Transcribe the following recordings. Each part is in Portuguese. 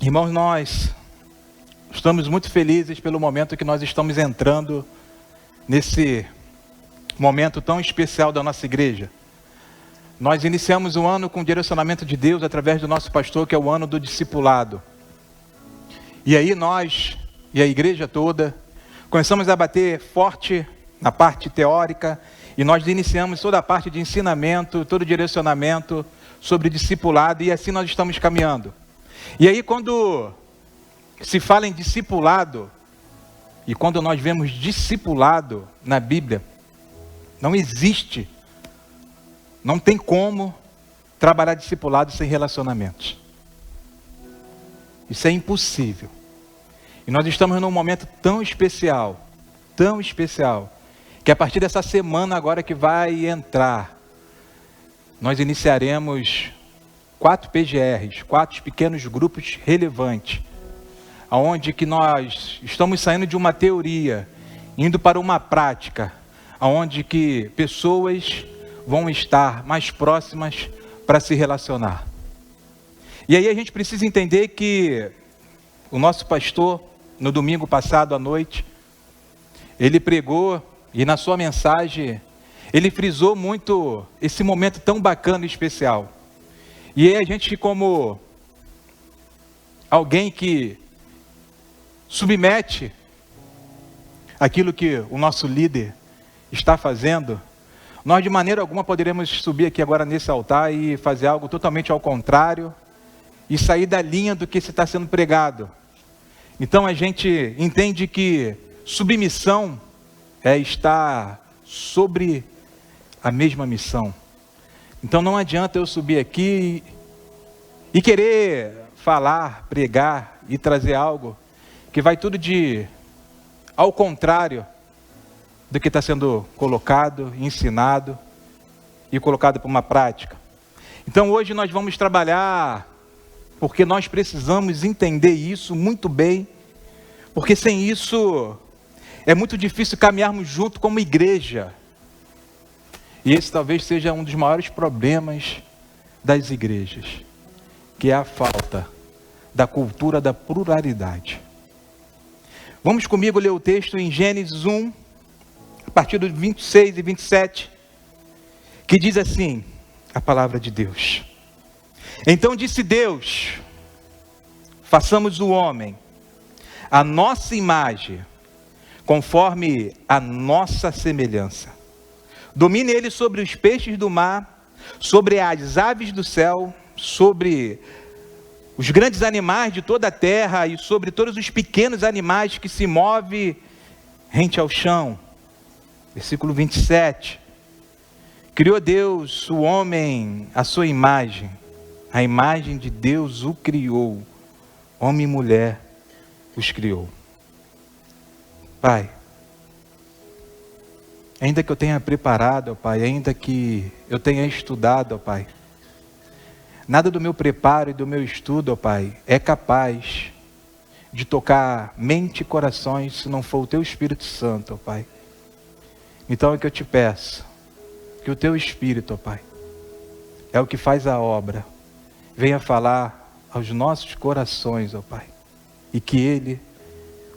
Irmãos, nós estamos muito felizes pelo momento que nós estamos entrando nesse momento tão especial da nossa igreja. Nós iniciamos o ano com o direcionamento de Deus através do nosso pastor, que é o ano do discipulado. E aí nós e a igreja toda começamos a bater forte na parte teórica e nós iniciamos toda a parte de ensinamento, todo o direcionamento sobre discipulado, e assim nós estamos caminhando. E aí quando se fala em discipulado, e quando nós vemos discipulado na Bíblia, não existe, não tem como trabalhar discipulado sem relacionamentos. Isso é impossível. E nós estamos num momento tão especial, que a partir dessa semana agora que vai entrar, nós iniciaremos 4 PGRs, 4 pequenos grupos relevantes, onde que nós estamos saindo de uma teoria, indo para uma prática, onde que pessoas vão estar mais próximas para se relacionar. E aí a gente precisa entender que o nosso pastor, no domingo passado à noite, ele pregou e na sua mensagem, ele frisou muito esse momento tão bacana e especial. E aí a gente, como alguém que submete aquilo que o nosso líder está fazendo, nós de maneira alguma poderemos subir aqui agora nesse altar e fazer algo totalmente ao contrário e sair da linha do que está sendo pregado. Então a gente entende que submissão é estar sobre a mesma missão. Então não adianta eu subir aqui e querer falar, pregar e trazer algo que vai tudo ao contrário do que está sendo colocado, ensinado e colocado para uma prática. Então hoje nós vamos trabalhar, porque nós precisamos entender isso muito bem, porque sem isso é muito difícil caminharmos junto como igreja. E esse talvez seja um dos maiores problemas das igrejas, que é a falta da cultura da pluralidade. Vamos comigo ler o texto em Gênesis 1, a partir dos 26 e 27, que diz assim, a palavra de Deus. Então disse Deus, façamos o homem, a nossa imagem, conforme a nossa semelhança. Domine ele sobre os peixes do mar, sobre as aves do céu, sobre os grandes animais de toda a terra e sobre todos os pequenos animais que se movem rente ao chão. Versículo 27. Criou Deus o homem à sua imagem, a imagem de Deus o criou, homem e mulher os criou. Pai, ainda que eu tenha preparado, ó Pai, ainda que eu tenha estudado, ó Pai, nada do meu preparo e do meu estudo, ó Pai, é capaz de tocar mente e corações se não for o Teu Espírito Santo, ó Pai. Então é que eu te peço, que o Teu Espírito, ó Pai, é o que faz a obra, venha falar aos nossos corações, ó Pai, e que Ele,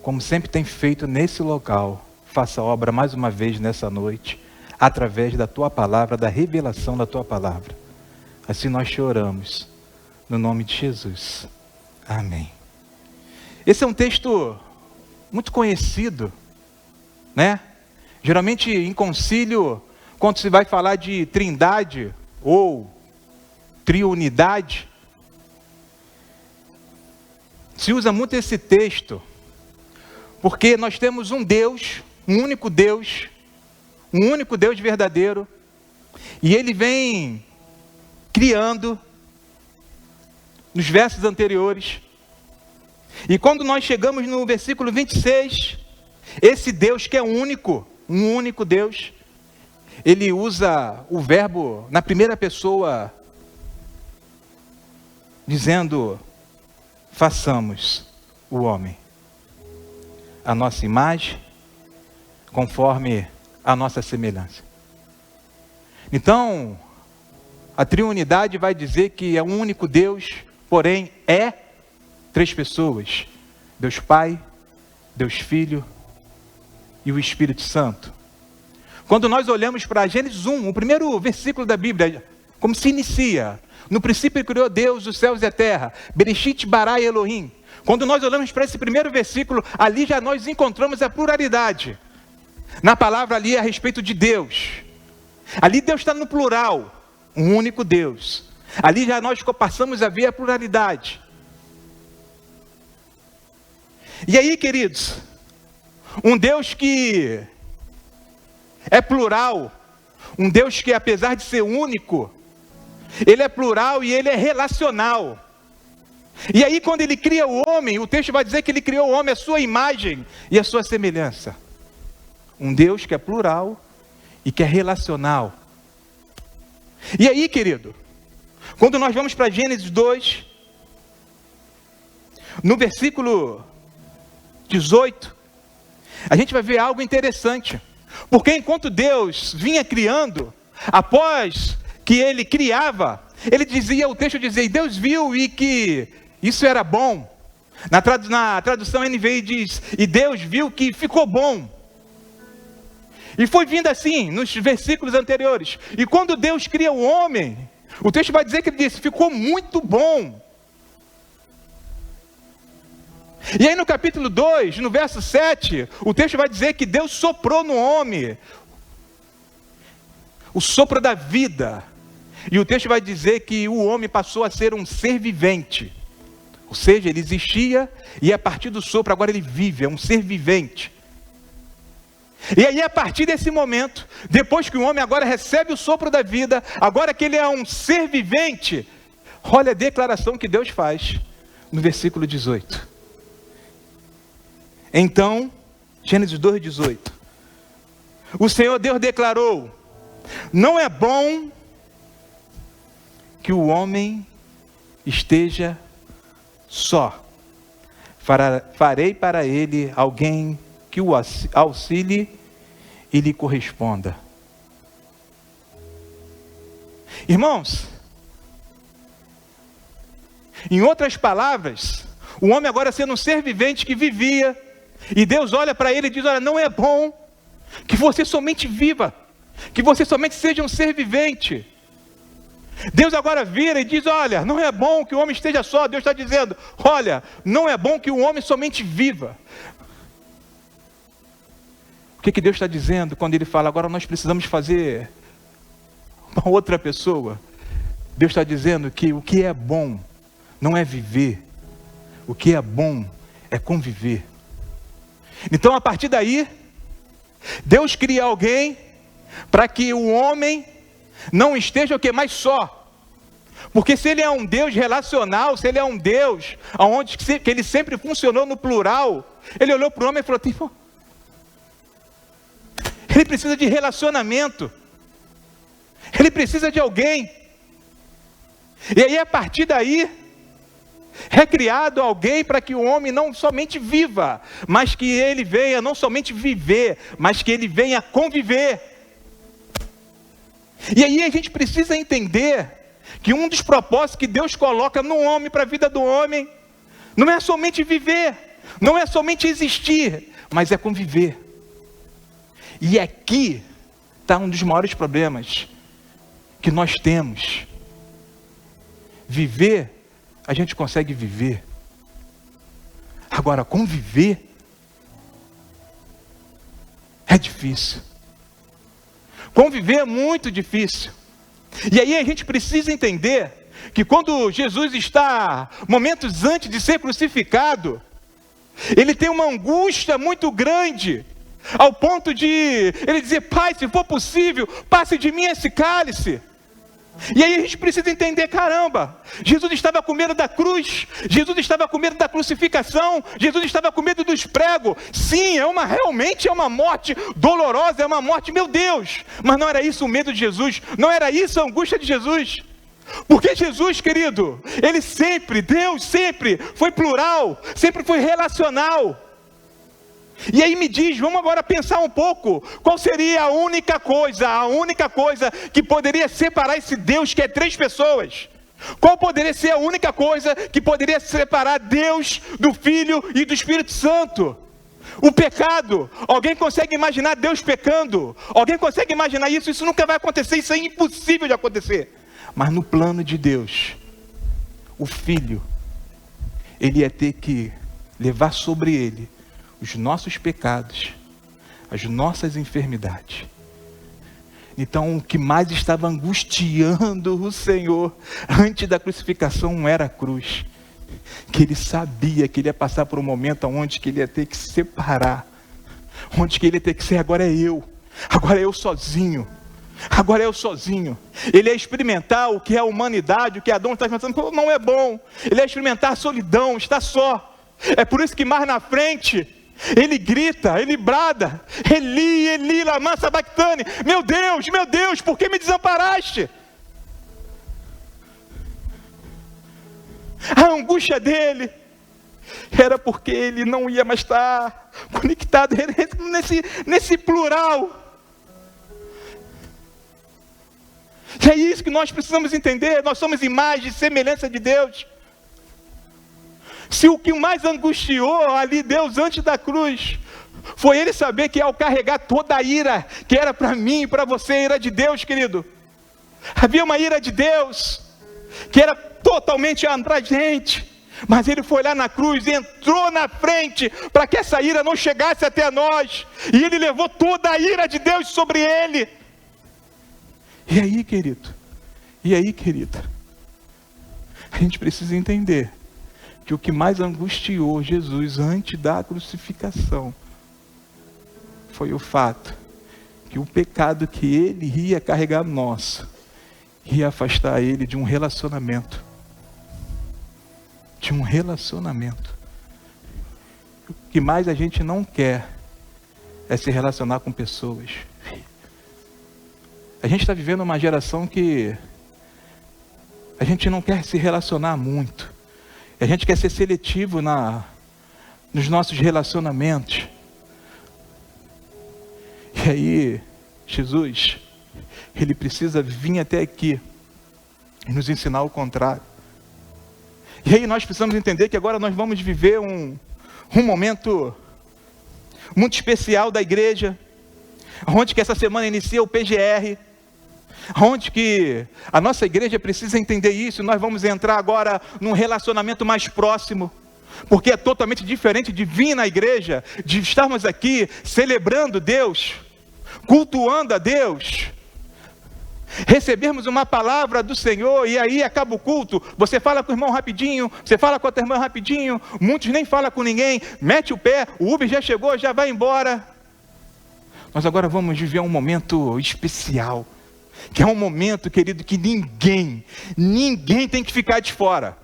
como sempre tem feito nesse local, faça a obra mais uma vez nessa noite, através da Tua palavra, da revelação da Tua palavra. Assim nós te oramos, no nome de Jesus. Amém. Esse é um texto muito conhecido, né? Geralmente em concílio, quando se vai falar de trindade ou triunidade, se usa muito esse texto, porque nós temos um Deus, um único Deus verdadeiro, e Ele vem criando nos versos anteriores. E quando nós chegamos no versículo 26, esse Deus que é único, um único Deus, Ele usa o verbo na primeira pessoa, dizendo, façamos o homem a nossa imagem, conforme a nossa semelhança. Então, a triunidade vai dizer que é um único Deus, porém é três pessoas: Deus Pai, Deus Filho e o Espírito Santo. Quando nós olhamos para Gênesis 1, o primeiro versículo da Bíblia, como se inicia: no princípio criou Deus os céus e a terra, Bereshit bara Elohim. Quando nós olhamos para esse primeiro versículo, ali já nós encontramos a pluralidade. Na palavra ali a respeito de Deus. Ali Deus está no plural, um único Deus. Ali já nós passamos a ver a pluralidade. E aí, queridos, um Deus que é plural, um Deus que, apesar de ser único, ele é plural e ele é relacional. E aí, quando ele cria o homem, o texto vai dizer que ele criou o homem à sua imagem e à sua semelhança. Um Deus que é plural e que é relacional. E aí, querido, quando nós vamos para Gênesis 2, no versículo 18, a gente vai ver algo interessante. Porque enquanto Deus vinha criando, após que ele criava, ele dizia, o texto dizia, e Deus viu e que isso era bom. Na tradução NVI diz, e Deus viu que ficou bom. E foi vindo assim, nos versículos anteriores. E quando Deus cria o homem, o texto vai dizer que ele disse, ficou muito bom. E aí no capítulo 2, no verso 7, o texto vai dizer que Deus soprou no homem o sopro da vida. E o texto vai dizer que o homem passou a ser um ser vivente. Ou seja, ele existia e a partir do sopro agora ele vive, é um ser vivente. E aí a partir desse momento, depois que o homem agora recebe o sopro da vida, agora que ele é um ser vivente, olha a declaração que Deus faz no versículo 18. Então, Gênesis 2:18. O Senhor Deus declarou: não é bom que o homem esteja só. Farei para ele alguém que o auxilie e lhe corresponda. Irmãos, em outras palavras, o homem agora sendo um ser vivente que vivia, e Deus olha para ele e diz: olha, não é bom que você somente viva, que você somente seja um ser vivente. Deus agora vira e diz: olha, não é bom que o homem esteja só. Deus está dizendo: olha, não é bom que o homem somente viva. O que Deus está dizendo quando Ele fala, agora nós precisamos fazer uma outra pessoa? Deus está dizendo que o que é bom não é viver, o que é bom é conviver. Então, a partir daí, Deus cria alguém para que o homem não esteja o que mais só. Porque se ele é um Deus relacional, se ele é um Deus onde que ele sempre funcionou no plural, ele olhou para o homem e falou: tipo, ele precisa de relacionamento, ele precisa de alguém. E aí a partir daí é criado alguém para que o homem não somente viva, mas que ele venha não somente viver, mas que ele venha conviver. E aí a gente precisa entender que um dos propósitos que Deus coloca no homem, para a vida do homem, não é somente viver, não é somente existir, mas é conviver. E aqui está um dos maiores problemas que nós temos. Viver, a gente consegue viver. Agora, conviver é difícil. Conviver é muito difícil. E aí a gente precisa entender que quando Jesus está, momentos antes de ser crucificado, ele tem uma angústia muito grande, ao ponto de ele dizer: Pai, se for possível, passe de mim esse cálice. E aí a gente precisa entender, caramba, Jesus estava com medo da cruz, Jesus estava com medo da crucificação, Jesus estava com medo dos pregos. Sim, realmente é uma morte dolorosa, é uma morte, meu Deus, mas não era isso o medo de Jesus, não era isso a angústia de Jesus. Porque Jesus, querido, Ele sempre, Deus sempre foi plural, sempre foi relacional. E aí me diz, vamos agora pensar um pouco, qual seria a única coisa que poderia separar esse Deus que é três pessoas? Qual poderia ser a única coisa que poderia separar Deus do Filho e do Espírito Santo? O pecado. Alguém consegue imaginar Deus pecando? Alguém consegue imaginar isso? Isso nunca vai acontecer, isso é impossível de acontecer. Mas no plano de Deus, o Filho, ele ia ter que levar sobre ele os nossos pecados, as nossas enfermidades. Então, o que mais estava angustiando o Senhor antes da crucificação não era a cruz. Que ele sabia que ele ia passar por um momento onde que ele ia ter que se separar. Onde que ele ia ter que ser, agora é eu sozinho. Agora eu sozinho. Ele ia experimentar o que é a humanidade, o que Adão está experimentando, não é bom. Ele ia experimentar a solidão, está só. É por isso que mais na frente, ele grita, ele brada, Eli, Eli, lama sabachthani, meu Deus, por que me desamparaste? A angústia dele era porque ele não ia mais estar conectado nesse plural. E é isso que nós precisamos entender, nós somos imagem e semelhança de Deus. Se o que mais angustiou ali Deus antes da cruz foi ele saber que ao carregar toda a ira que era para mim e para você, a ira de Deus, querido, havia uma ira de Deus que era totalmente abrangente, mas ele foi lá na cruz, entrou na frente para que essa ira não chegasse até nós, e ele levou toda a ira de Deus sobre ele. E aí, querido, querida, a gente precisa entender que o que mais angustiou Jesus antes da crucificação foi o fato que o pecado que ele ia carregar nosso ia afastar ele de um relacionamento. O que mais a gente não quer é se relacionar com pessoas. A gente está vivendo uma geração que a gente não quer se relacionar muito. A gente quer ser seletivo nos nossos relacionamentos. E aí, Jesus, ele precisa vir até aqui e nos ensinar o contrário. E aí nós precisamos entender que agora nós vamos viver um momento muito especial da igreja, onde que essa semana inicia o PGR, onde que a nossa igreja precisa entender isso. Nós vamos entrar agora num relacionamento mais próximo, porque é totalmente diferente de vir na igreja, de estarmos aqui celebrando Deus, cultuando a Deus, recebermos uma palavra do Senhor e aí acaba o culto, você fala com o irmão rapidinho, você fala com a tua irmã rapidinho, muitos nem falam com ninguém, mete o pé, o Uber já chegou, já vai embora. Nós agora vamos viver um momento especial, que é um momento, querido, que ninguém tem que ficar de fora.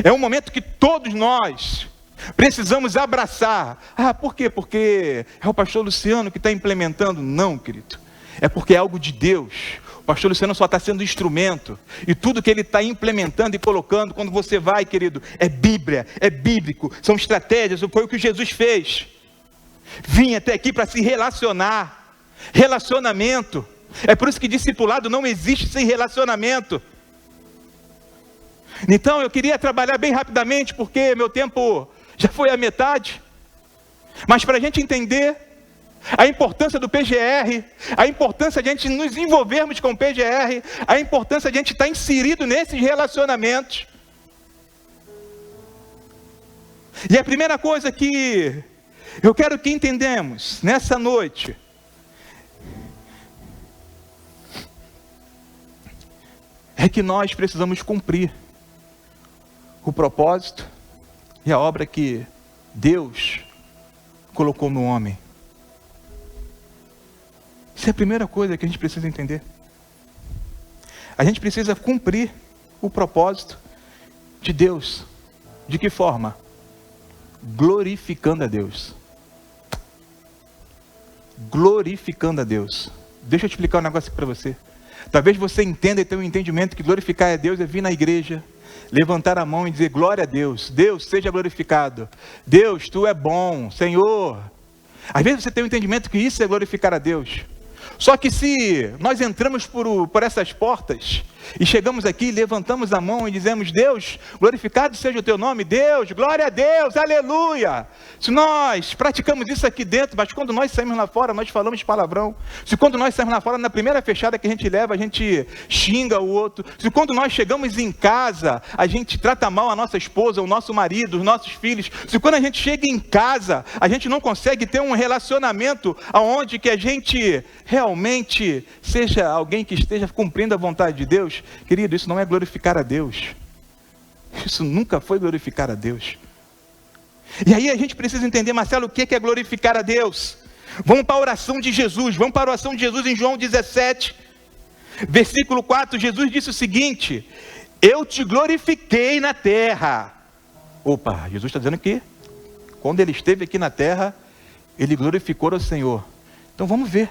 É um momento que todos nós precisamos abraçar. Ah, por quê? Porque é o pastor Luciano que está implementando? Não, querido. É porque é algo de Deus. O pastor Luciano só está sendo instrumento. E tudo que ele está implementando e colocando, quando você vai, querido, é Bíblia, é bíblico. São estratégias, foi o que Jesus fez. Vim até aqui para se relacionar. Relacionamento. É por isso que discipulado não existe sem relacionamento. Então eu queria trabalhar bem rapidamente, porque meu tempo já foi a metade. Mas para a gente entender a importância do PGR, a importância de a gente nos envolvermos com o PGR, a importância de a gente estar inserido nesses relacionamentos. E a primeira coisa que eu quero que entendamos nessa noite é que nós precisamos cumprir o propósito e a obra que Deus colocou no homem. Isso é a primeira coisa que a gente precisa entender. A gente precisa cumprir o propósito de Deus. De que forma? Glorificando a Deus. Glorificando a Deus. Deixa eu explicar um negócio aqui para você. Talvez você entenda e tenha um entendimento que glorificar a Deus é vir na igreja, levantar a mão e dizer glória a Deus. Deus seja glorificado. Deus, tu é bom, Senhor. Às vezes você tem um entendimento que isso é glorificar a Deus. Só que se nós entramos por essas portas E chegamos aqui, levantamos a mão e dizemos: Deus, glorificado seja o teu nome, Deus, glória a Deus, aleluia. Se nós praticamos isso aqui dentro, mas quando nós saímos lá fora, nós falamos palavrão. Se quando nós saímos lá fora, na primeira fechada que a gente leva, a gente xinga o outro. Se quando nós chegamos em casa, a gente trata mal a nossa esposa, o nosso marido, os nossos filhos. Se quando a gente chega em casa, a gente não consegue ter um relacionamento onde que a gente realmente seja alguém que esteja cumprindo a vontade de Deus, querido, isso não é glorificar a Deus. Isso nunca foi glorificar a Deus. E aí a gente precisa entender, Marcelo, o que é glorificar a Deus? Vamos para a oração de Jesus. Vamos para a oração de Jesus em João 17, versículo 4. Jesus disse o seguinte: eu te glorifiquei na terra. Opa, Jesus está dizendo que quando ele esteve aqui na terra, ele glorificou ao Senhor. Então vamos ver.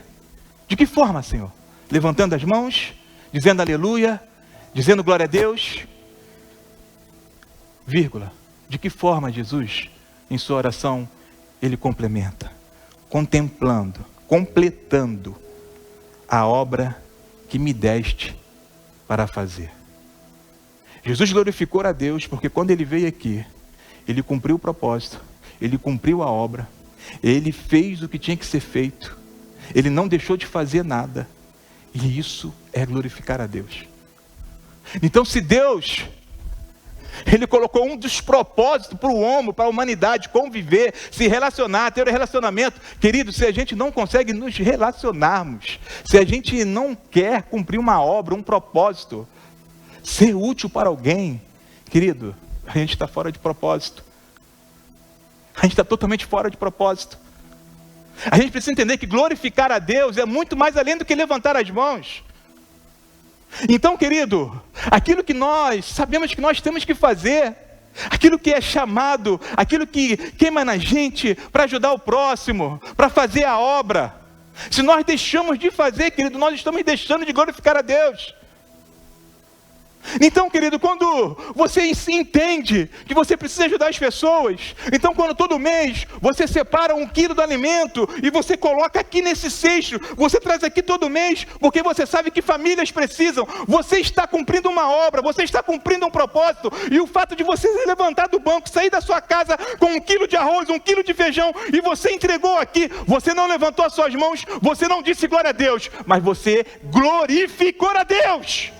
De que forma, Senhor? Levantando as mãos, dizendo aleluia, dizendo glória a Deus, vírgula. De que forma, Jesus, em sua oração, ele complementa? Contemplando, completando a obra que me deste para fazer. Jesus glorificou a Deus porque quando ele veio aqui, ele cumpriu o propósito, ele cumpriu a obra, ele fez o que tinha que ser feito, ele não deixou de fazer nada. E isso é glorificar a Deus. Então, se Deus, ele colocou um dos propósitos para o homem, para a humanidade, conviver, se relacionar, ter um relacionamento. Querido, se a gente não consegue nos relacionarmos, se a gente não quer cumprir uma obra, um propósito, ser útil para alguém, querido, a gente está fora de propósito. A gente está totalmente fora de propósito. A gente precisa entender que glorificar a Deus é muito mais além do que levantar as mãos. Então, querido, aquilo que nós sabemos que nós temos que fazer, aquilo que é chamado, aquilo que queima na gente para ajudar o próximo, para fazer a obra, se nós deixamos de fazer, querido, nós estamos deixando de glorificar a Deus. Então, querido, quando você entende que você precisa ajudar as pessoas, então quando todo mês você separa 1 quilo do alimento e você coloca aqui nesse cesto, você traz aqui todo mês, porque você sabe que famílias precisam, você está cumprindo uma obra, você está cumprindo um propósito. E o fato de você se levantar do banco, sair da sua casa com 1 quilo de arroz, 1 quilo de feijão, e você entregou aqui, você não levantou as suas mãos, você não disse glória a Deus, mas você glorificou a Deus.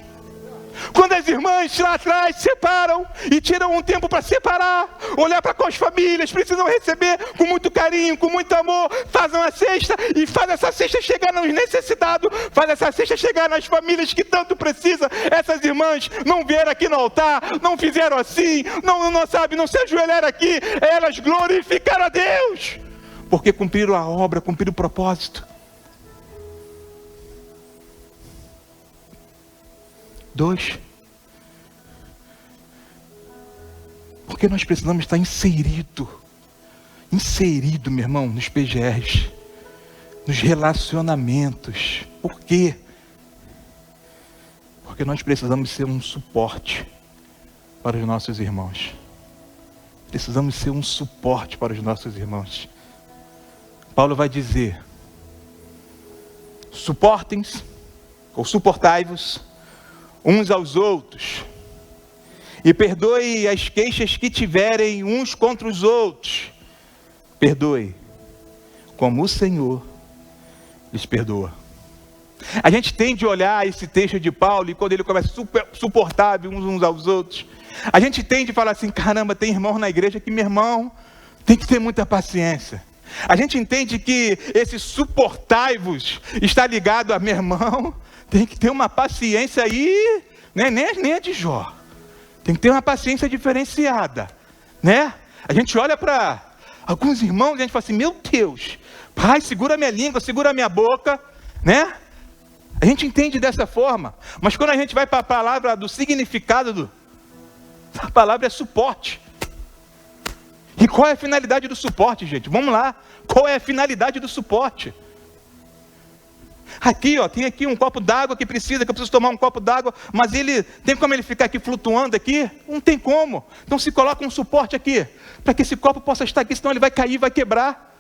Quando as irmãs lá atrás separam e tiram um tempo para separar, olhar para quais famílias precisam receber com muito carinho, com muito amor, fazem uma cesta e faz essa cesta chegar nos necessitados, faz essa cesta chegar nas famílias que tanto precisam. Essas irmãs não vieram aqui no altar, não fizeram assim, não se ajoelharam aqui, elas glorificaram a Deus, porque cumpriram a obra, cumpriram o propósito. 2, porque nós precisamos estar inserido, meu irmão, nos PGRs, nos relacionamentos. Por quê? Porque nós precisamos ser um suporte para os nossos irmãos. Precisamos ser um suporte para os nossos irmãos. Paulo vai dizer: suportem-se, ou suportai-vos uns aos outros, e perdoe as queixas que tiverem uns contra os outros. Perdoe, como o Senhor lhes perdoa. A gente tende a olhar esse texto de Paulo, e quando ele começa suportável uns aos outros, a gente tende a falar assim: caramba, tem irmão na igreja que, meu irmão, tem que ter muita paciência. A gente entende que esse suportai-vos está ligado a meu irmão, tem que ter uma paciência aí, né? Nem a de Jó. Tem que ter uma paciência diferenciada, né? A gente olha para alguns irmãos e a gente fala assim: meu Deus, pai, segura minha língua, segura minha boca, né? A gente entende dessa forma. Mas quando a gente vai para a palavra do significado a palavra é suporte. E qual é a finalidade do suporte, gente? Vamos lá. Qual é a finalidade do suporte? Aqui, ó, tem aqui um copo d'água que eu preciso tomar um copo d'água, mas tem como ele ficar aqui flutuando aqui? Não tem como. Então se coloca um suporte aqui, para que esse copo possa estar aqui, senão ele vai cair, vai quebrar.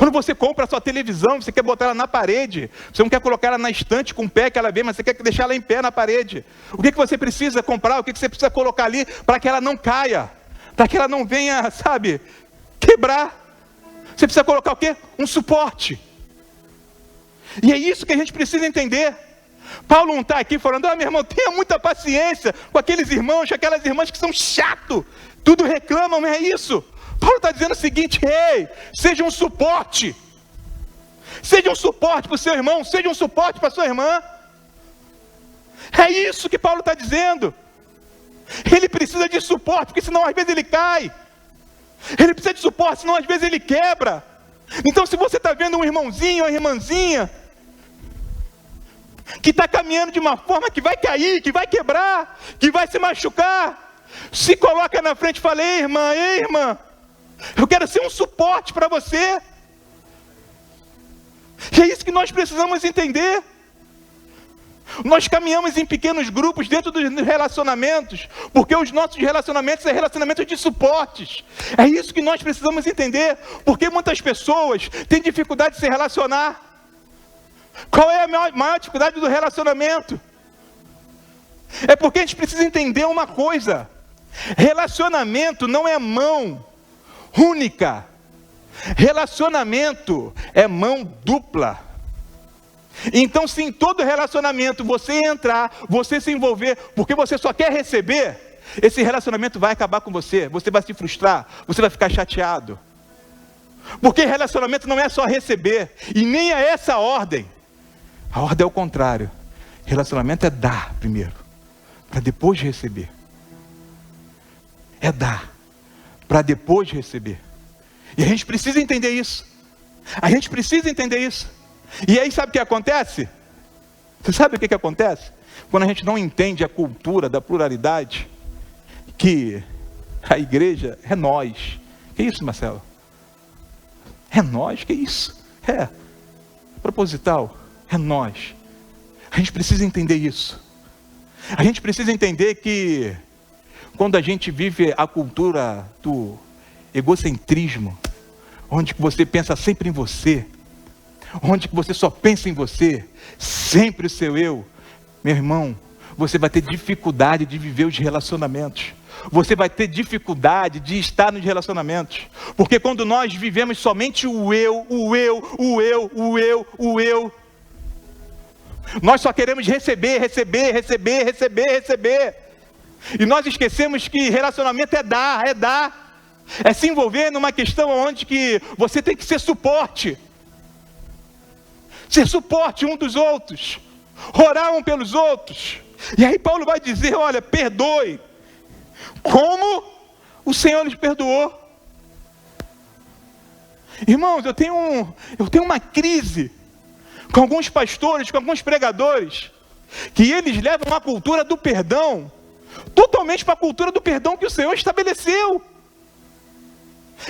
Quando você compra a sua televisão, você quer botar ela na parede. Você não quer colocar ela na estante com o pé que ela vê, mas você quer deixar ela em pé na parede. O que você precisa comprar? O que você precisa colocar ali para que ela não caia? Para que ela não venha, sabe, quebrar. Você precisa colocar o quê? Um suporte. E é isso que a gente precisa entender. Paulo não está aqui falando, meu irmão, tenha muita paciência com aqueles irmãos, com aquelas irmãs que são chato, tudo reclamam, não é isso. Paulo está dizendo o seguinte, ei, seja um suporte. Seja um suporte para o seu irmão, seja um suporte para a sua irmã. É isso que Paulo está dizendo. Ele precisa de suporte, porque senão às vezes ele cai. Ele precisa de suporte, senão às vezes ele quebra. Então se você está vendo um irmãozinho, uma irmãzinha, que está caminhando de uma forma que vai cair, que vai quebrar, que vai se machucar, se coloca na frente e fala, ei irmã, eu quero ser um suporte para você. E é isso que nós precisamos entender. Nós caminhamos em pequenos grupos dentro dos relacionamentos, porque os nossos relacionamentos são relacionamentos de suportes. É isso que nós precisamos entender, porque muitas pessoas têm dificuldade de se relacionar. Qual é a maior dificuldade do relacionamento? É porque a gente precisa entender uma coisa: relacionamento não é mão única, relacionamento é mão dupla. Então se em todo relacionamento você entrar, você se envolver, porque você só quer receber, esse relacionamento vai acabar com você, você vai se frustrar, você vai ficar chateado. Porque relacionamento não é só receber, e nem é essa a ordem. A ordem é o contrário. Relacionamento é dar primeiro, para depois receber. É dar, para depois receber. E a gente precisa entender isso. A gente precisa entender isso. E aí sabe o que acontece? Você sabe o que acontece? Quando a gente não entende a cultura da pluralidade, que a igreja é nós. Que isso, Marcelo? É nós? Que isso? É proposital. É nós. A gente precisa entender isso. A gente precisa entender que quando a gente vive a cultura do egocentrismo, onde você pensa sempre em você, onde você só pensa em você, sempre o seu eu, meu irmão, você vai ter dificuldade de viver os relacionamentos. Você vai ter dificuldade de estar nos relacionamentos. Porque quando nós vivemos somente o eu, nós só queremos receber. E nós esquecemos que relacionamento é dar. É se envolver numa questão onde que você tem que ser suporte. Ser suporte um dos outros. Orar um pelos outros. E aí Paulo vai dizer, olha, perdoe. Como o Senhor lhes perdoou. Irmãos, eu tenho uma crise com alguns pastores, com alguns pregadores, que eles levam a cultura do perdão totalmente para a cultura do perdão que o Senhor estabeleceu.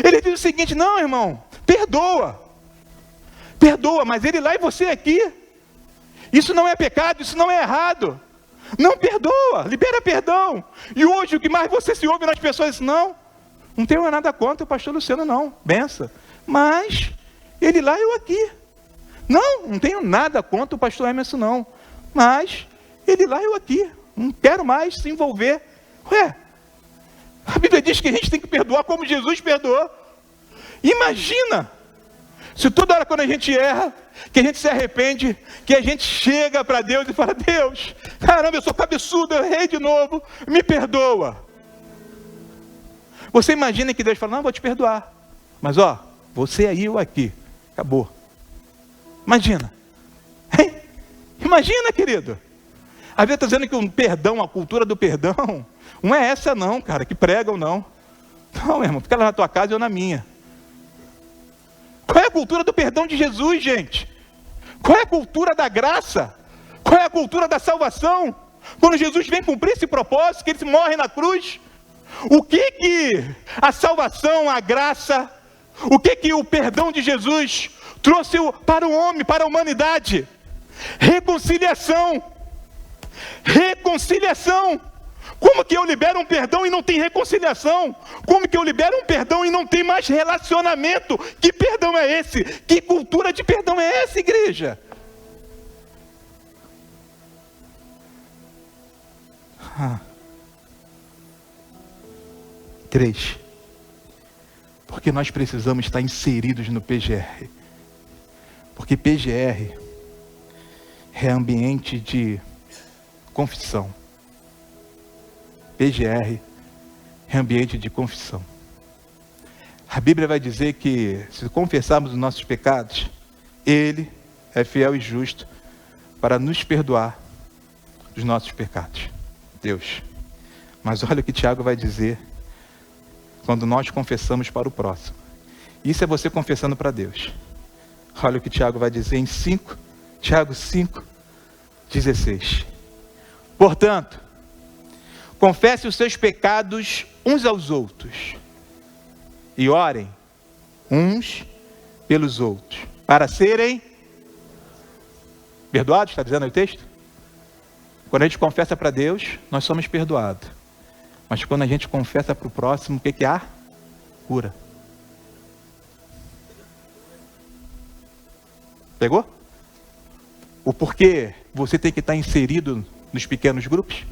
Ele diz o seguinte, não irmão, perdoa, mas ele lá e você aqui. Isso não é pecado, isso não é errado. Não perdoa, libera perdão. E hoje o que mais você se ouve nas pessoas, não tenho nada contra o pastor Luciano não, benção. Mas ele lá e eu aqui. Não tenho nada contra o pastor Emerson não. Mas ele lá e eu aqui. Não quero mais se envolver. A Bíblia diz que a gente tem que perdoar como Jesus perdoou. Imagina, se toda hora quando a gente erra, que a gente se arrepende, que a gente chega para Deus e fala, Deus, caramba, eu sou cabeçudo, eu errei de novo, me perdoa. Você imagina que Deus fala, não, vou te perdoar. Mas você aí, eu aqui, acabou. Imagina. Hein? Imagina, querido. A Bíblia está dizendo que o perdão, a cultura do perdão, não é essa não, cara, que pregam não. Não, meu irmão, fica lá na tua casa e eu na minha. Qual é a cultura do perdão de Jesus, gente? Qual é a cultura da graça? Qual é a cultura da salvação? Quando Jesus vem cumprir esse propósito, que ele morre na cruz, o que a salvação, a graça, o que o perdão de Jesus trouxe para o homem, para a humanidade? Reconciliação. Como que eu libero um perdão e não tem reconciliação? Como que eu libero um perdão e não tem mais relacionamento? Que perdão é esse? Que cultura de perdão é essa, igreja? Três. Porque nós precisamos estar inseridos no PGR. Porque PGR é ambiente de confissão. PGR é ambiente de confissão. A Bíblia vai dizer que se confessarmos os nossos pecados, Ele é fiel e justo para nos perdoar dos nossos pecados. Deus. Mas olha o que Tiago vai dizer quando nós confessamos para o próximo. Isso é você confessando para Deus. Olha o que Tiago vai dizer em Tiago 5:16. Portanto, confesse os seus pecados uns aos outros e orem uns pelos outros para serem perdoados, está dizendo aí o texto? Quando a gente confessa para Deus, nós somos perdoados. Mas quando a gente confessa para o próximo, o que há? Cura. Pegou? O porquê você tem que estar inserido nos pequenos grupos?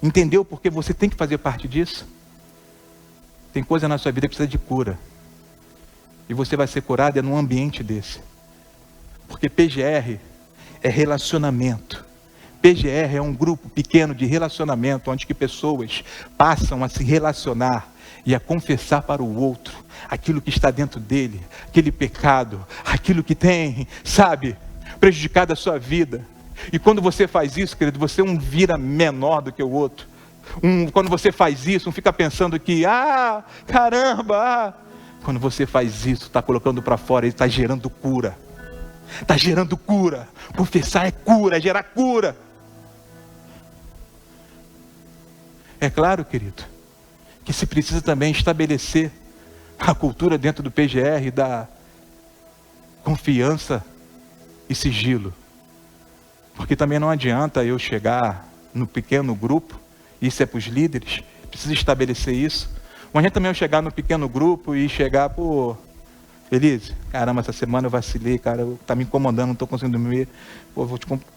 Entendeu porque você tem que fazer parte disso? Tem coisa na sua vida que precisa de cura. E você vai ser curado num ambiente desse. Porque PGR é relacionamento. PGR é um grupo pequeno de relacionamento, onde que pessoas passam a se relacionar e a confessar para o outro aquilo que está dentro dele, aquele pecado, aquilo que tem, sabe, prejudicado a sua vida. E quando você faz isso, querido, você não vira menor do que o outro. Quando você faz isso, não fica pensando que, caramba, Quando você faz isso, está colocando para fora, ele está gerando cura. Está gerando cura. Confessar é cura, é gerar cura. É claro, querido, que se precisa também estabelecer a cultura dentro do PGR da confiança e sigilo. Porque também não adianta eu chegar no pequeno grupo, isso é para os líderes, precisa estabelecer isso. Não adianta também eu chegar no pequeno grupo e chegar, Elise, caramba, essa semana eu vacilei, cara, está me incomodando, não estou conseguindo dormir,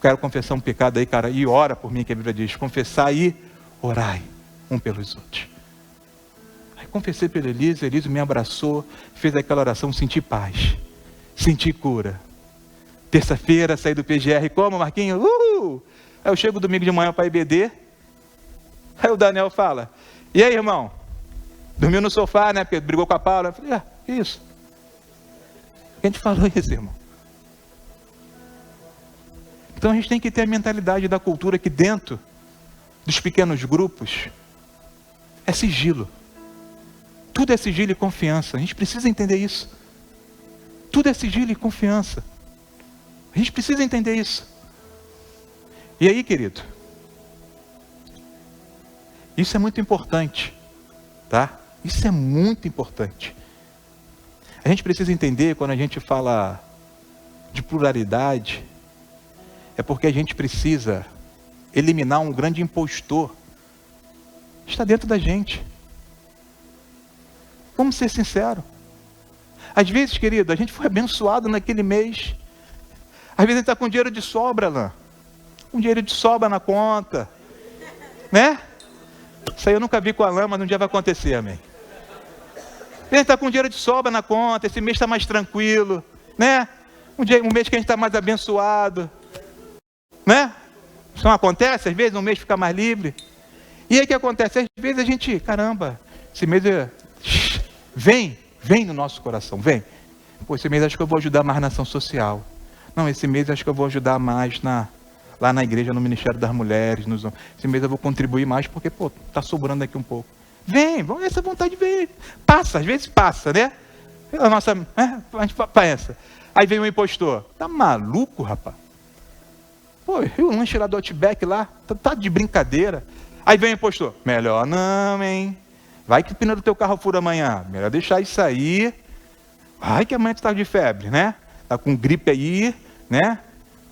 quero confessar um pecado aí, cara, e ora por mim, que a Bíblia diz, confessar e orai um pelos outros. Aí confessei pela Elise, Elise me abraçou, fez aquela oração, senti paz, senti cura. Terça-feira, saí do PGR, como, Marquinhos? Aí eu chego domingo de manhã para IBD, aí o Daniel fala, e aí, irmão? Dormiu no sofá, né, porque brigou com a Paula. Eu falei, que isso? Quem te falou isso, irmão? Então a gente tem que ter a mentalidade da cultura que dentro dos pequenos grupos é sigilo. Tudo é sigilo e confiança. A gente precisa entender isso. Tudo é sigilo e confiança. A gente precisa entender isso. E aí, querido? Isso é muito importante, tá? Isso é muito importante. A gente precisa entender, quando a gente fala de pluralidade, é porque a gente precisa eliminar um grande impostor que está dentro da gente. Vamos ser sinceros. Às vezes, querido, a gente foi abençoado naquele mês. Às vezes a gente está com dinheiro de sobra, Alain. Um dinheiro de sobra na conta. Né? Isso aí eu nunca vi com a Alain, mas um dia vai acontecer, amém. A gente está com dinheiro de sobra na conta, esse mês está mais tranquilo, né? Um mês que a gente está mais abençoado, né? Isso não acontece, às vezes um mês fica mais livre. E aí o que acontece? Às vezes a gente, caramba, esse mês vem no nosso coração, vem. Esse mês acho que eu vou ajudar mais na ação social. Não, esse mês acho que eu vou ajudar mais lá na igreja, no Ministério das Mulheres. Esse mês eu vou contribuir mais porque, está sobrando aqui um pouco. Vem, essa vontade vem. Passa, às vezes passa, né? A gente pensa. Aí vem um impostor. Tá maluco, rapaz? E o lanche lá do Outback lá, tá de brincadeira. Aí vem o impostor. Melhor não, hein? Vai que o pneu do teu carro fura amanhã. Melhor deixar isso aí. Vai que amanhã tu tá de febre, né? Tá com gripe aí, né?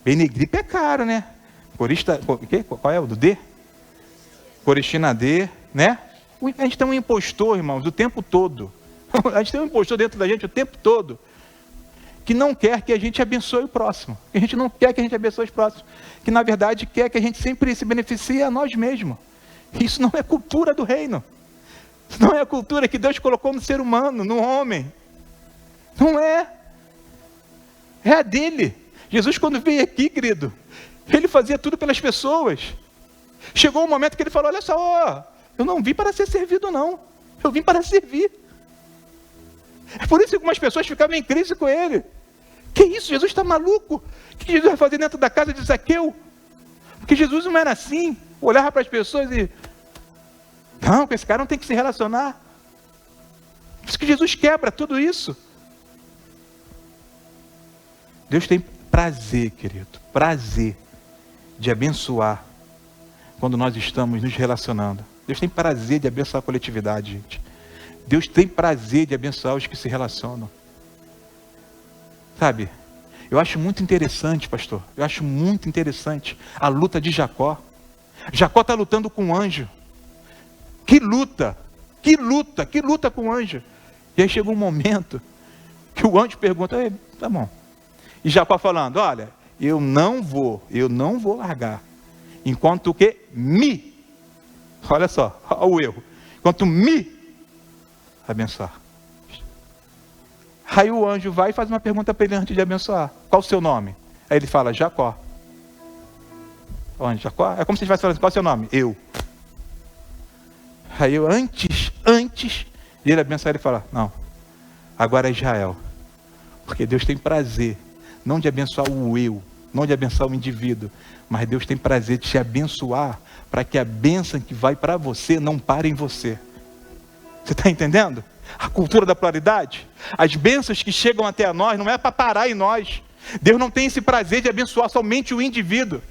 Benegripe é caro, né? Qual é o do D? Coristinadê, né? A gente tem um impostor, irmãos, o tempo todo. A gente tem um impostor dentro da gente o tempo todo, que não quer que a gente abençoe o próximo. Que a gente não quer que a gente abençoe os próximos. Que na verdade quer que a gente sempre se beneficie a nós mesmos. Isso não é cultura do reino. Isso não é a cultura que Deus colocou no ser humano, no homem. Não é. É a dele. Jesus, quando veio aqui, querido, ele fazia tudo pelas pessoas. Chegou um momento que ele falou, olha só, eu não vim para ser servido não. Eu vim para servir. É por isso que algumas pessoas ficavam em crise com ele. Que isso? Jesus está maluco? O que Jesus vai fazer dentro da casa de Zaqueu? Porque Jesus não era assim. Olhava para as pessoas e... Não, com esse cara não tem que se relacionar. Por isso que Jesus quebra tudo isso. Deus tem prazer, querido, prazer de abençoar quando nós estamos nos relacionando. Deus tem prazer de abençoar a coletividade, gente. Deus tem prazer de abençoar os que se relacionam. Sabe, eu acho muito interessante, pastor, eu acho muito interessante a luta de Jacó. Jacó está lutando com um anjo. Que luta com o anjo. E aí chegou um momento que o anjo pergunta, tá bom. E Jacó falando, olha, eu não vou largar, enquanto que olha só, olha o erro, enquanto me abençoar. Aí o anjo vai e faz uma pergunta para ele antes de abençoar. Qual o seu nome? Aí ele fala, Jacó. Onde? Jacó? É como se ele estivesse falando, qual é o seu nome? Eu. Aí eu, antes de ele abençoar, ele fala, não, agora é Israel. Porque Deus tem prazer, não de abençoar o eu, não de abençoar o indivíduo, mas Deus tem prazer de te abençoar, para que a bênção que vai para você não pare em você. Você está entendendo? A cultura da pluralidade. As bênçãos que chegam até nós não é para parar em nós. Deus não tem esse prazer de abençoar somente o indivíduo.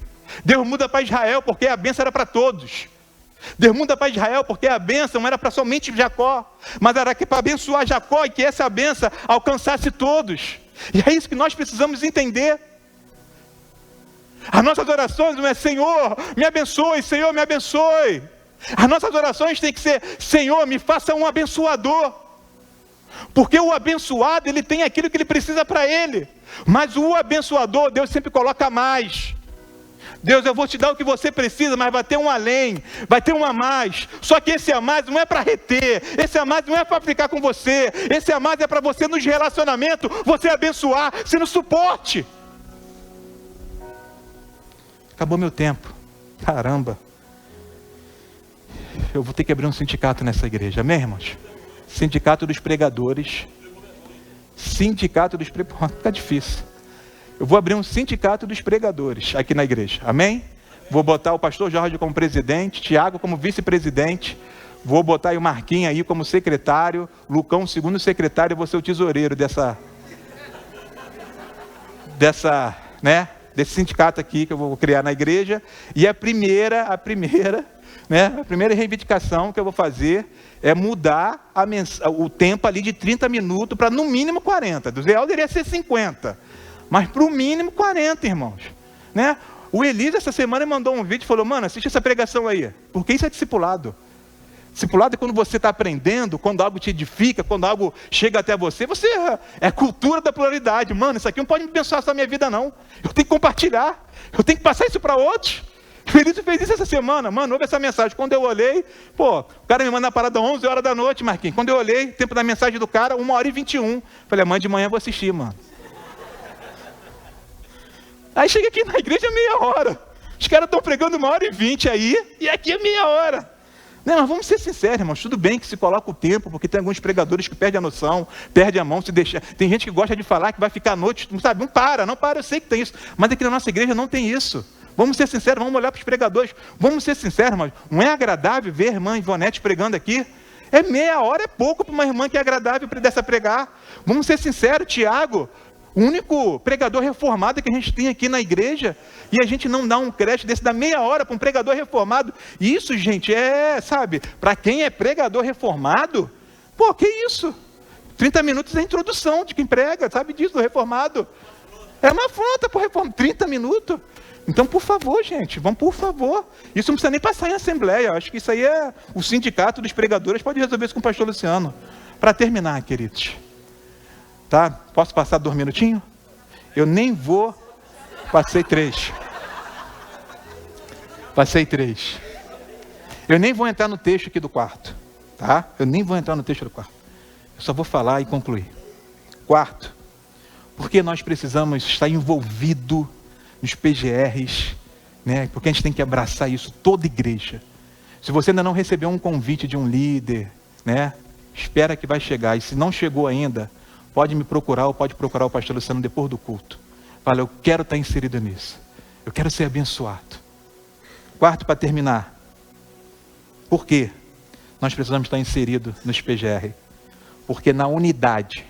Deus muda para Israel porque a bênção era para todos. Deus muda para Israel porque a bênção não era para somente Jacó, mas era para abençoar Jacó e que essa bênção alcançasse todos. E é isso que nós precisamos entender. As nossas orações não é Senhor, me abençoe, Senhor, me abençoe. As nossas orações têm que ser, Senhor, me faça um abençoador. Porque o abençoado, ele tem aquilo que ele precisa para ele. Mas o abençoador, Deus sempre coloca mais. Deus, eu vou te dar o que você precisa, mas vai ter um além, vai ter um a mais. Só que esse a mais não é para reter, esse a mais não é para ficar com você, esse a mais é para você nos relacionamentos, você abençoar, sendo suporte. Acabou meu tempo, caramba. Eu vou ter que abrir um sindicato nessa igreja, amém, irmãos? Sindicato dos pregadores. Sindicato dos pregadores, fica difícil. Eu vou abrir um sindicato dos pregadores aqui na igreja, amém? Vou botar o pastor Jorge como presidente, Tiago como vice-presidente, vou botar aí o Marquinhos aí como secretário, Lucão segundo secretário, eu vou ser o tesoureiro desse sindicato aqui que eu vou criar na igreja. E a primeira reivindicação que eu vou fazer é mudar o tempo ali de 30 minutos para no mínimo 40, do ideal deveria ser 50. Mas para o mínimo 40, irmãos. Né? O Elisa essa semana mandou um vídeo e falou, mano, assiste essa pregação aí. Porque isso é discipulado. Discipulado é quando você está aprendendo, quando algo te edifica, quando algo chega até você. Você é cultura da pluralidade. Mano, isso aqui não pode me abençoar só a minha vida não. Eu tenho que compartilhar. Eu tenho que passar isso para outros. O Elisa fez isso essa semana. Mano, ouve essa mensagem. Quando eu olhei, o cara me manda a parada 11 horas da noite, Marquinhos. Quando eu olhei, tempo da mensagem do cara, 1h21. Falei, amanhã de manhã eu vou assistir, mano. Aí chega aqui na igreja meia hora. Os caras estão pregando 1h20 aí, e aqui é meia hora. Não, mas vamos ser sinceros, irmãos. Tudo bem que se coloca o tempo, porque tem alguns pregadores que perdem a noção, perdem a mão, se deixa. Tem gente que gosta de falar que vai ficar à noite, sabe? Não para, eu sei que tem isso. Mas aqui na nossa igreja não tem isso. Vamos ser sinceros, vamos olhar para os pregadores. Vamos ser sinceros, irmãos. Não é agradável ver a irmã Ivonete pregando aqui? É meia hora, é pouco para uma irmã que é agradável dessa pregar. Vamos ser sinceros, Tiago. O único pregador reformado que a gente tem aqui na igreja, e a gente não dá um crédito desse, dá meia hora para um pregador reformado. Isso, gente, para quem é pregador reformado, que isso? 30 minutos é a introdução de quem prega, sabe disso, do reformado. É uma afronta por reforma, 30 minutos. Então, por favor, gente, vamos, por favor. Isso não precisa nem passar em assembleia. Acho que isso aí é o sindicato dos pregadores, pode resolver isso com o pastor Luciano. Para terminar, queridos. Tá? Posso passar 2 minutinhos? Eu nem vou. Passei 3. Passei 3. Eu nem vou entrar no texto aqui do quarto. Tá? Eu nem vou entrar no texto do quarto. Eu só vou falar e concluir. Quarto, porque nós precisamos estar envolvidos nos PGRs, né? Porque a gente tem que abraçar isso, toda igreja. Se você ainda não recebeu um convite de um líder, né? Espera que vai chegar. E se não chegou ainda, pode me procurar ou pode procurar o pastor Luciano depois do culto. Fala, eu quero estar inserido nisso. Eu quero ser abençoado. Quarto, para terminar. Por quê? Nós precisamos estar inseridos nos PGR. Porque na unidade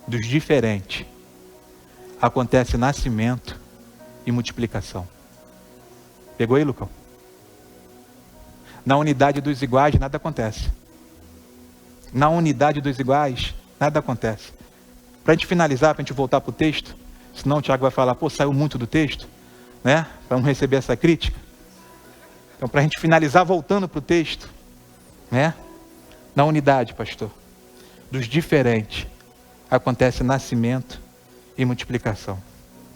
dos diferentes acontece nascimento e multiplicação. Pegou aí, Lucão? Na unidade dos iguais nada acontece. Na unidade dos iguais nada acontece. Para a gente finalizar, para a gente voltar para o texto, senão o Tiago vai falar, pô, saiu muito do texto, né? Para não receber essa crítica. Então, para a gente finalizar, voltando para o texto, né? Na unidade, pastor, dos diferentes acontece nascimento e multiplicação.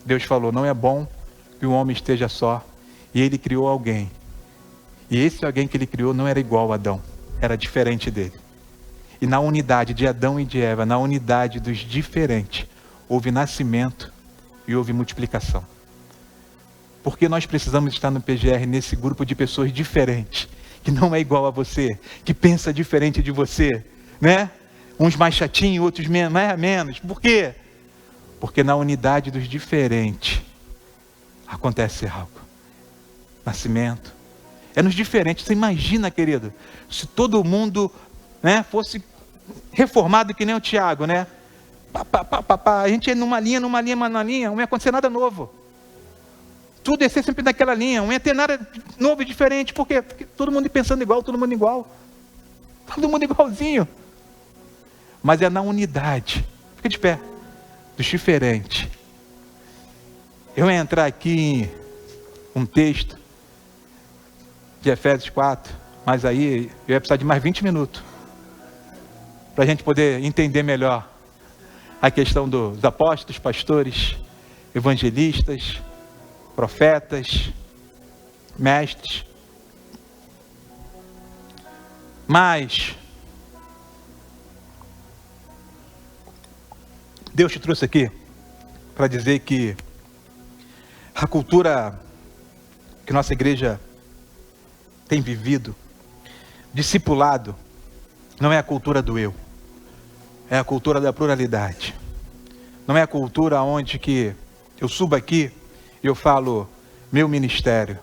Deus falou, não é bom que o homem esteja só, e ele criou alguém. E esse alguém que ele criou não era igual a Adão, era diferente dele. E na unidade de Adão e de Eva, na unidade dos diferentes, houve nascimento e houve multiplicação. Porque nós precisamos estar no PGR, nesse grupo de pessoas diferentes, que não é igual a você, que pensa diferente de você, né? Uns mais chatinhos, outros menos. Por quê? Porque na unidade dos diferentes acontece algo. Nascimento. É nos diferentes. Você imagina, querido, se todo mundo, né, fosse reformado que nem o Tiago, né? A gente ia numa linha, não ia acontecer nada novo. Tudo ia ser sempre naquela linha, não ia ter nada novo e diferente. Por quê? Porque todo mundo pensando igual, todo mundo igual. Todo mundo igualzinho. Mas é na unidade. Fica de pé. Dos diferentes. Eu ia entrar aqui em um texto de Efésios 4, mas aí eu ia precisar de mais 20 minutos para a gente poder entender melhor a questão dos apóstolos, pastores, evangelistas, profetas, mestres. Mas Deus te trouxe aqui para dizer que a cultura que nossa igreja tem vivido, discipulado, não é a cultura do eu, é a cultura da pluralidade. Não é a cultura onde que eu subo aqui e eu falo meu ministério,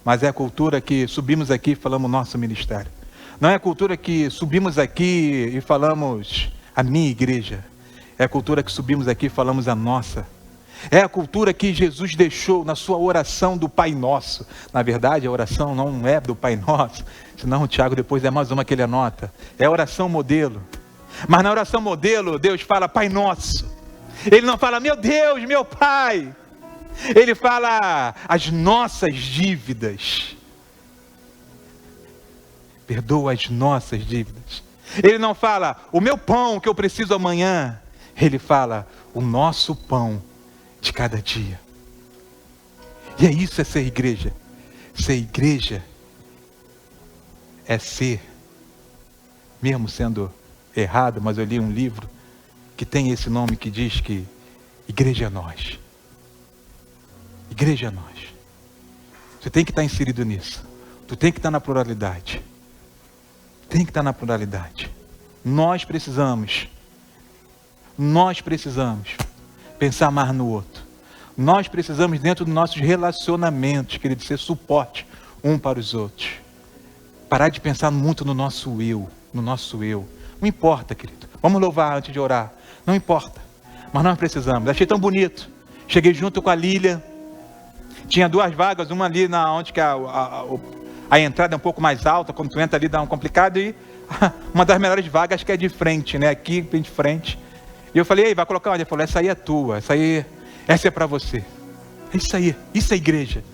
mas é a cultura que subimos aqui e falamos nosso ministério. Não é a cultura que subimos aqui e falamos a minha igreja. É a cultura que subimos aqui e falamos a nossa. É a cultura que Jesus deixou na sua oração do Pai Nosso. Na verdade, a oração não é do Pai Nosso. Senão o Tiago depois é mais uma que ele anota. É a oração modelo. Mas na oração modelo, Deus fala Pai Nosso. Ele não fala, meu Deus, meu Pai. Ele fala as nossas dívidas. Perdoa as nossas dívidas. Ele não fala o meu pão que eu preciso amanhã. Ele fala o nosso pão de cada dia. E é isso, é ser igreja. Ser igreja é ser, mesmo sendo errado, mas eu li um livro que tem esse nome que diz que igreja é nós. Igreja é nós. Você tem que estar inserido nisso. Tu tem que estar na pluralidade. Tem que estar na pluralidade. Nós precisamos pensar mais no outro. Nós precisamos, dentro dos nossos relacionamentos, querido, ser suporte um para os outros. Parar de pensar muito no nosso eu, Não importa, querido. Vamos louvar antes de orar. Não importa. Mas nós precisamos. Achei tão bonito. Cheguei junto com a Lília. Tinha 2 vagas, uma ali onde que a entrada é um pouco mais alta, quando tu entra ali dá um complicado, e uma das melhores vagas que é de frente, né? Aqui de frente. E eu falei, ei, vai colocar onde? Ele falou, essa aí é tua, essa aí Essa é para você. É isso aí, isso é igreja.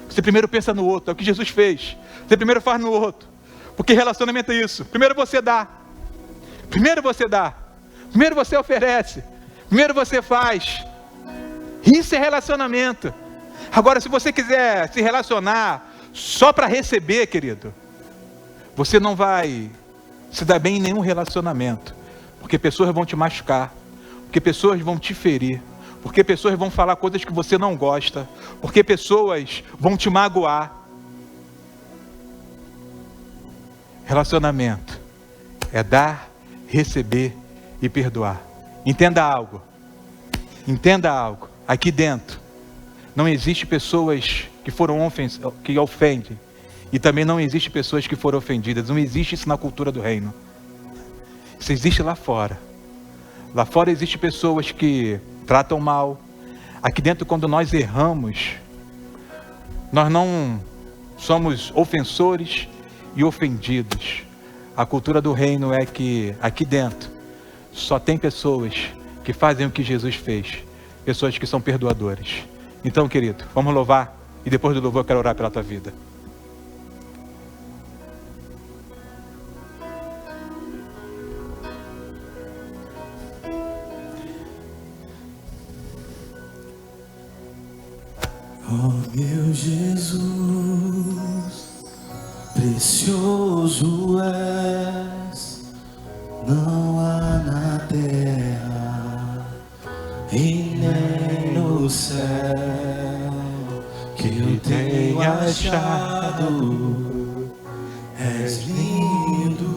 Você primeiro pensa no outro, é o que Jesus fez. Você primeiro faz no outro. Porque relacionamento é isso. Primeiro você dá. Primeiro você dá. Primeiro você oferece. Primeiro você faz. Isso é relacionamento. Agora, se você quiser se relacionar só para receber, querido, você não vai se dar bem em nenhum relacionamento. Porque pessoas vão te machucar. Porque pessoas vão te ferir. Porque pessoas vão falar coisas que você não gosta. Porque pessoas vão te magoar. Relacionamento é dar, receber e perdoar. Entenda algo. Entenda algo. Aqui dentro não existe pessoas que ofendem. E também não existe pessoas que foram ofendidas. Não existe isso na cultura do reino. Isso existe lá fora. Lá fora existe pessoas que tratam mal. Aqui dentro, quando nós erramos, nós não somos ofensores e ofendidos. A cultura do reino é que aqui dentro só tem pessoas que fazem o que Jesus fez. Pessoas que são perdoadoras. Então, querido, vamos louvar. E depois do louvor eu quero orar pela tua vida. Oh meu Jesus, precioso és, não há na terra e nem no céu que eu tenha achado. És lindo,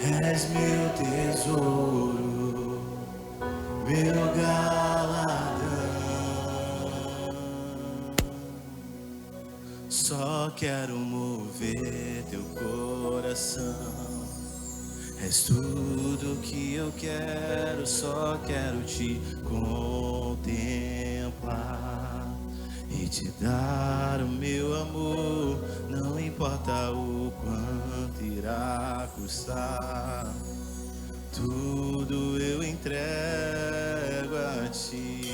és meu tesouro, meu galardão. Só quero mover teu coração. És tudo que eu quero, só quero te contemplar e te dar o meu amor. Não importa o quanto irá custar, tudo eu entrego a ti.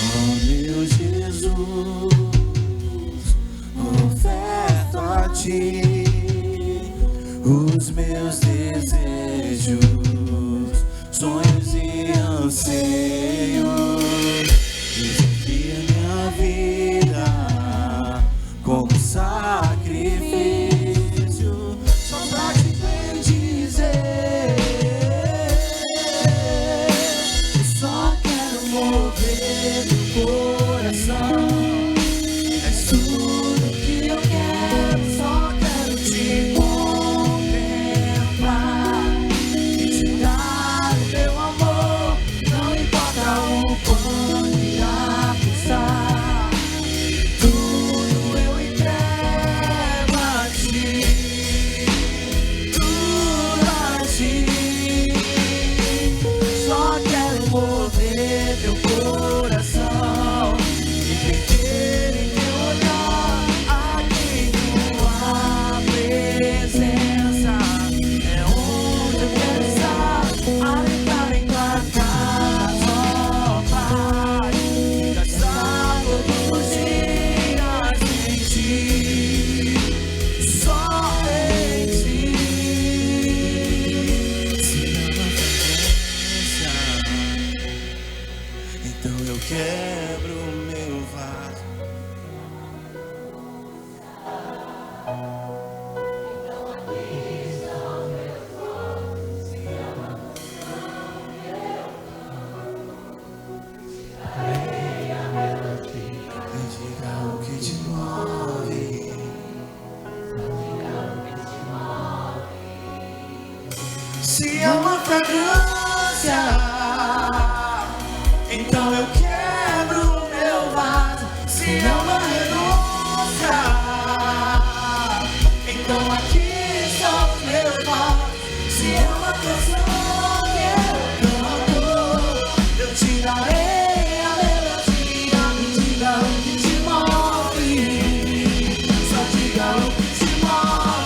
Oh meu Jesus, oferto a ti os meus desejos, sonhos e anseios. Desafia minha vida como sacrifício, só pra te bendizer. Eu só quero mover meu coração. És tudo que eu quero, só quero te contemplar e te dar o meu amor. Não importa o quanto irá custar, tudo eu entrego a ti, tudo a ti. Só quero mover teu coração e perder em teu olhar. Aqui em tua presença é onde eu quero estar, habitar em tua casa, ó Pai, e gastar todos os dias em ti, só em ti. Se ama a presença, então eu quebro o meu vaso. Me diga o que te move. Se é uma fragrância, então eu quebro o meu vaso. Se é uma renúncia, então aqui estão os meus vasos. Se é uma canção que eu canto, eu te darei a melodia. Me diga o que te move, só diga o que te move.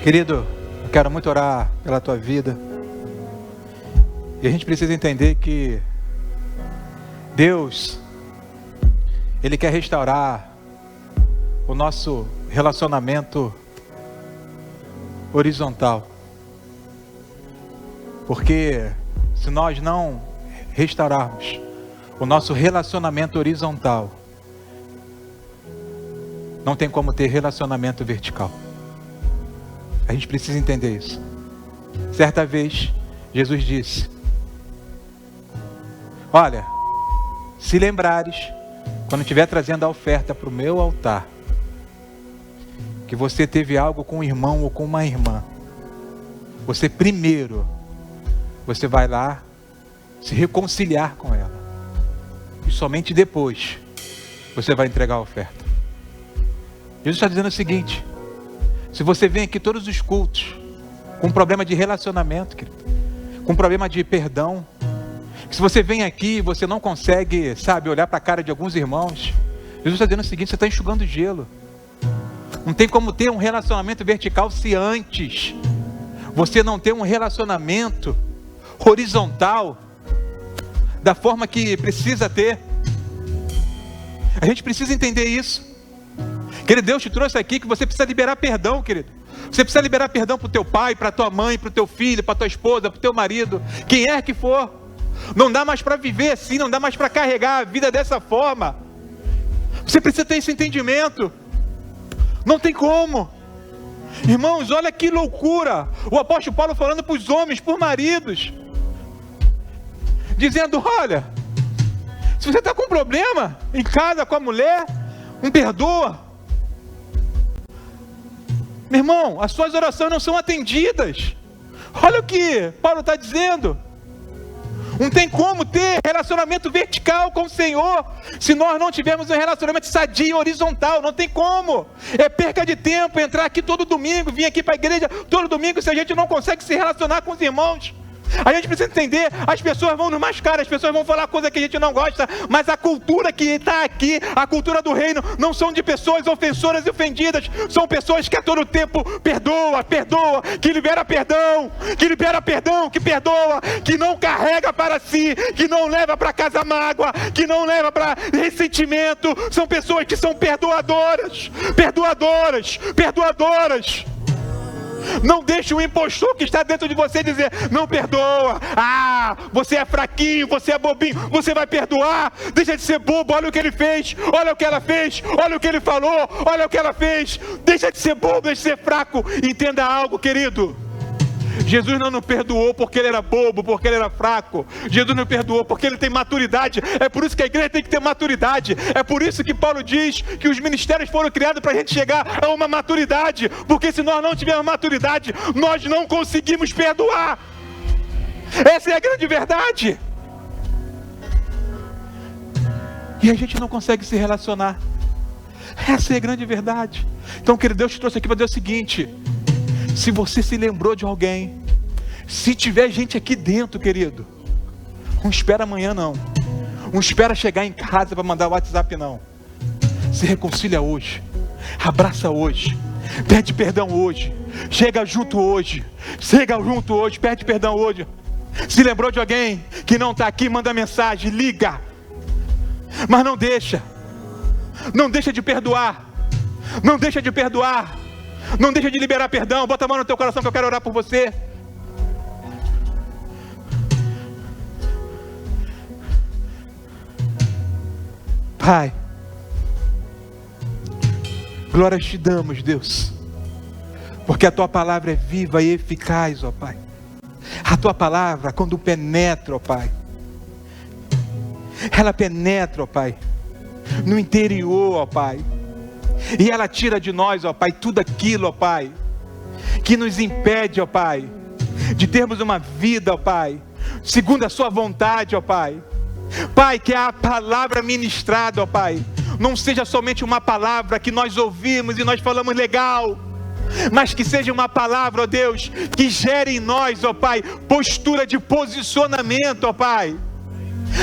Querido, eu quero muito orar pela tua vida. E a gente precisa entender que Deus, Ele quer restaurar o nosso relacionamento horizontal. Porque se nós não restaurarmos o nosso relacionamento horizontal, não tem como ter relacionamento vertical. A gente precisa entender isso. Certa vez, Jesus disse: olha, se lembrares, quando estiver trazendo a oferta para o meu altar, que você teve algo com um irmão ou com uma irmã, você vai lá se reconciliar com ela. E somente depois você vai entregar a oferta. Jesus está dizendo o seguinte: se você vem aqui todos os cultos com problema de relacionamento, querido, com problema de perdão, se você vem aqui e você não consegue, olhar para a cara de alguns irmãos, Jesus está dizendo o seguinte: você está enxugando gelo. Não tem como ter um relacionamento vertical se antes você não ter um relacionamento horizontal da forma que precisa ter. A gente precisa entender isso. Querido, Deus te trouxe aqui que você precisa liberar perdão, querido. Você precisa liberar perdão para o teu pai, para a tua mãe, para o teu filho, para a tua esposa, para o teu marido, quem é que for. Não dá mais para viver assim, não dá mais para carregar a vida dessa forma. Você precisa ter esse entendimento. Não tem como. Irmãos, olha que loucura. O apóstolo Paulo falando para os homens, por maridos, dizendo: olha, se você está com um problema em casa com a mulher, não perdoa. Meu irmão, as suas orações não são atendidas. Olha o que Paulo está dizendo. Não tem como ter relacionamento vertical com o Senhor se nós não tivermos um relacionamento sadio e horizontal. Não tem como. É perca de tempo entrar aqui todo domingo, vir aqui para a igreja todo domingo, se a gente não consegue se relacionar com os irmãos. A gente precisa entender, as pessoas vão nos mascarar, as pessoas vão falar coisa que a gente não gosta, mas a cultura que está aqui, a cultura do reino, não são de pessoas ofensoras e ofendidas, são pessoas que a todo tempo perdoa, que libera perdão, que perdoa, que não carrega para si, que não leva para casa mágoa, que não leva para ressentimento. São pessoas que são perdoadoras. Não deixe o impostor que está dentro de você dizer: não perdoa, você é fraquinho, você é bobinho, você vai perdoar. Deixa de ser bobo, olha o que ele fez, olha o que ela fez, olha o que ele falou, olha o que ela fez. Deixa de ser bobo, deixa de ser fraco. Entenda algo, querido: Jesus não nos perdoou porque ele era bobo, porque ele era fraco. Jesus nos perdoou porque ele tem maturidade. É por isso que a igreja tem que ter maturidade. É por isso que Paulo diz que os ministérios foram criados para a gente chegar a uma maturidade. Porque se nós não tivermos maturidade, nós não conseguimos perdoar. Essa é a grande verdade. E a gente não consegue se relacionar. Essa é a grande verdade. Então, querido, Deus te trouxe aqui para dizer o seguinte: se você se lembrou de alguém, se tiver gente aqui dentro, querido, não espera amanhã não. Não espera chegar em casa para mandar o WhatsApp não. Se reconcilia hoje. Abraça hoje. Pede perdão hoje. Chega junto hoje. Pede perdão hoje. Se lembrou de alguém que não está aqui, manda mensagem, liga. Mas não deixa de perdoar. Não deixa de liberar perdão. Bota a mão no teu coração que eu quero orar por você. Pai, glórias te damos, Deus, porque a tua palavra é viva e eficaz, ó Pai. A tua palavra, quando penetra, ó Pai, ela penetra, ó Pai, no interior, ó Pai, e ela tira de nós, ó Pai, tudo aquilo, ó Pai, que nos impede, ó Pai, de termos uma vida, ó Pai, segundo a sua vontade, ó Pai. Pai, que a palavra ministrada, ó Pai, não seja somente uma palavra que nós ouvimos e nós falamos legal, mas que seja uma palavra, ó Deus, que gere em nós, ó Pai, postura de posicionamento, ó Pai.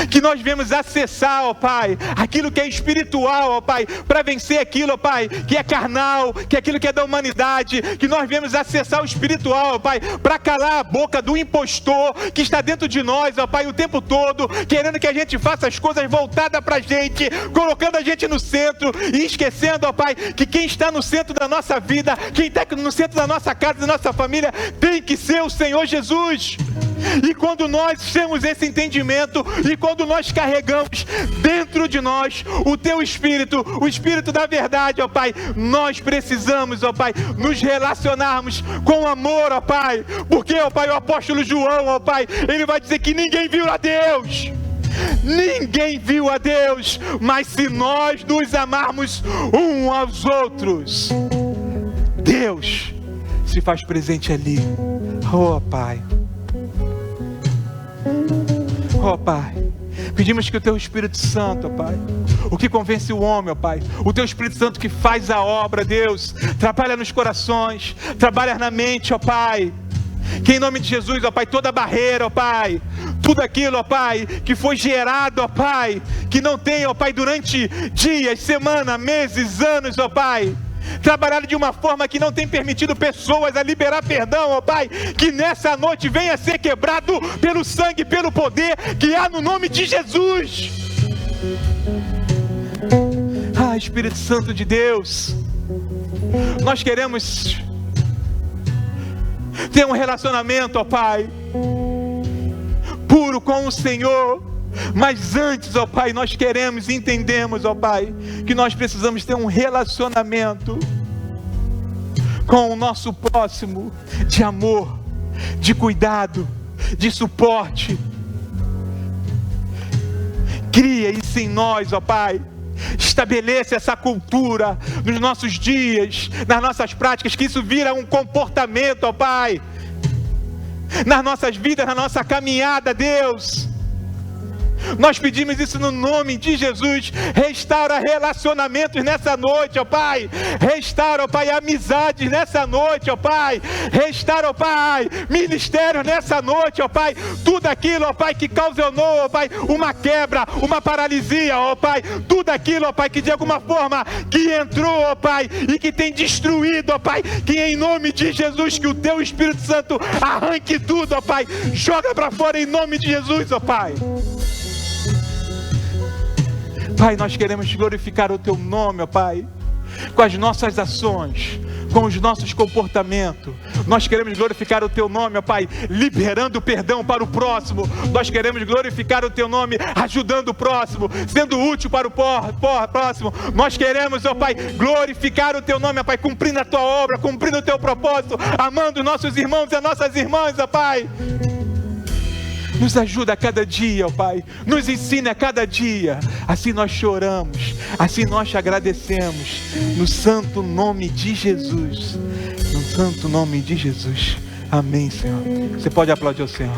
Que nós venhamos acessar, ó Pai, aquilo que é espiritual, ó Pai, para vencer aquilo, ó Pai, que é carnal, que é aquilo que é da humanidade. Que nós venhamos acessar o espiritual, ó Pai, para calar a boca do impostor que está dentro de nós, ó Pai, o tempo todo, querendo que a gente faça as coisas voltadas para a gente, colocando a gente no centro e esquecendo, ó Pai, que quem está no centro da nossa vida, quem está no centro da nossa casa, da nossa família, tem que ser o Senhor Jesus. E quando nós temos esse entendimento, e quando nós carregamos dentro de nós o Teu Espírito, o Espírito da verdade, ó Pai, nós precisamos, ó Pai, nos relacionarmos com amor, ó Pai, porque, ó Pai, o apóstolo João, ó Pai, ele vai dizer que ninguém viu a Deus. Ninguém viu a Deus, mas se nós nos amarmos uns aos outros, Deus se faz presente ali. Oh Pai, ó Pai, pedimos que o Teu Espírito Santo, ó Pai, o que convence o homem, ó Pai, o Teu Espírito Santo que faz a obra, Deus, trabalha nos corações, trabalha na mente, ó Pai, que em nome de Jesus, ó Pai, toda barreira, ó Pai, tudo aquilo, ó Pai, que foi gerado, ó Pai, que não tem, ó Pai, durante dias, semanas, meses, anos, ó Pai, trabalhar de uma forma que não tem permitido pessoas a liberar perdão, ó Pai, que nessa noite venha ser quebrado pelo sangue, pelo poder que há no nome de Jesus. Ah, Espírito Santo de Deus, nós queremos ter um relacionamento, ó Pai, puro com o Senhor. Mas antes, ó Pai, nós queremos e entendemos, ó Pai, que nós precisamos ter um relacionamento com o nosso próximo, de amor, de cuidado, de suporte. Cria isso em nós, ó Pai. Estabeleça essa cultura nos nossos dias, nas nossas práticas, que isso vira um comportamento, ó Pai, nas nossas vidas, na nossa caminhada, Deus. Nós pedimos isso no nome de Jesus. Restaura relacionamentos nessa noite, ó Pai. Restaura, ó Pai, amizades nessa noite, ó Pai. Restaura, ó Pai, ministérios nessa noite, ó Pai. Tudo aquilo, ó Pai, que causou, ó Pai, uma quebra, uma paralisia, ó Pai. Tudo aquilo, ó Pai, que de alguma forma que entrou, ó Pai, e que tem destruído, ó Pai. Que em nome de Jesus, que o Teu Espírito Santo arranque tudo, ó Pai. Joga para fora em nome de Jesus, ó Pai. Pai, nós queremos glorificar o Teu nome, ó Pai, com as nossas ações, com os nossos comportamentos. Nós queremos glorificar o Teu nome, ó Pai, liberando perdão para o próximo. Nós queremos glorificar o Teu nome, ajudando o próximo, sendo útil para o próximo. Nós queremos, ó Pai, glorificar o Teu nome, ó Pai, cumprindo a Tua obra, cumprindo o Teu propósito, amando nossos irmãos e as nossas irmãs, ó Pai. Nos ajuda a cada dia, ó Pai. Nos ensina a cada dia. Assim nós choramos. Assim nós te agradecemos. No santo nome de Jesus. No santo nome de Jesus. Amém, Senhor. Você pode aplaudir o Senhor.